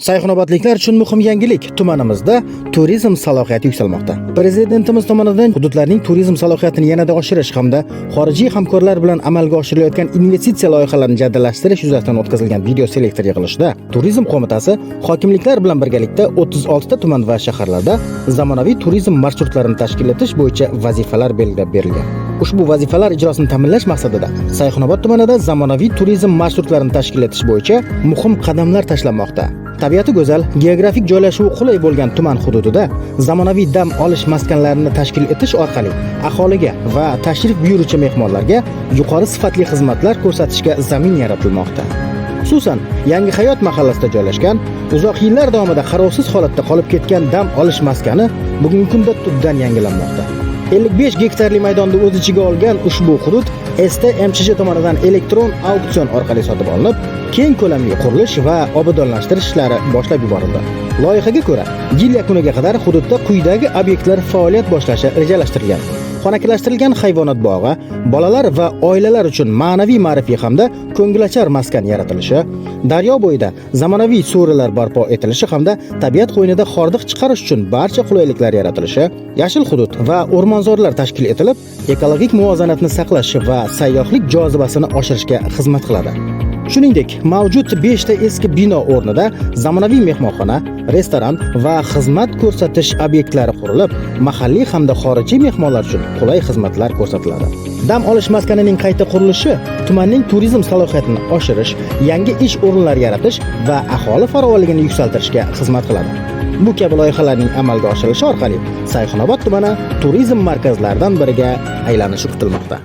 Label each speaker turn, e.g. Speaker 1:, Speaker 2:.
Speaker 1: Sayxunobodliklar uchun muhim yangilik. Tumanimizda turizm salohiyati yuksalmoqda. Prezidentimiz tomonidan hududlarning turizm salohiyatini yanada oshirish hamda xorijiy hamkorlar bilan amalga oshirilayotgan investitsiya loyihalarini jadallashtirish yuzasidan o'tkazilgan video selektor yig'ilishida Turizm qo'mitasi hokimliklar bilan birgalikda 36 ta tuman va shaharlarda zamonaviy turizm marshrutlarini tashkil etish bo'yicha vazifalar belgilab berilgan. Ushbu vazifalar ijrosini ta'minlash maqsadida Sayxunobod tumanida zamonaviy turizm marshrutlarini tashkil etish bo'yicha muhim qadamlar tashlanmoqda. Tabiati go'zal, geografik joylashuvi qulay bo'lgan tuman hududida zamonaviy dam olish maskanlarini tashkil etish orqali aholiga va tashrif buyuruvchi mehmonlarga yuqori sifatli xizmatlar ko'rsatishga zamin yaratilmoqda. Xususan, Yangi hayot mahallasida joylashgan, uzoq yillar davomida qarovsiz holatda qolib ketgan dam olish maskani bugungi kunda tubdan yangilanmoqda. 55 gektarli maydonni o'z ichiga olgan ushbu hudud STMCJ tomonidan elektron auksion orqali sotib olinib, keng ko'lamli qurilish va obodonlashtirish ishlari boshlab yuborildi. Loyihaga ko'ra, yil yakuniga qadar hududda quyidagi obyektlar faoliyat boshlashi rejalashtirilgan. Xonaklashtirilgan hayvonot bog'i, bolalar va oilalar uchun ma'naviy ma'rifiy hamda ko'ngilochar maskan yaratilishi, daryo bo'yida zamonaviy so'rilar barpo etilishi hamda tabiat qo'ynida hordiq chiqarish uchun barcha qulayliklar yaratilishi, yashil hudud va o'rmonzorlar tashkil etilib, ekologik muvozanatni saqlash va sayyohlik jozibasini oshirishga xizmat qiladi. Shuningdek, mavjud 5 ta eski bino o'rnida zamonaviy mehmonxona, restoran va xizmat ko'rsatish obyektlari qurilib, mahalliy hamda xorijiy mehmonlar uchun qulay xizmatlar ko'rsatiladi. Dam olish maskanining qayta qurilishi tumanning turizm salohiyatini oshirish, yangi ish o'rinlari yaratish va aholi farovonligini yuksaltirishga xizmat qiladi. Bu kabi loyihalarning amalga oshirilishi orqali Sayxunobod tumani turizm markazlaridan biriga aylanishi kutilmoqda.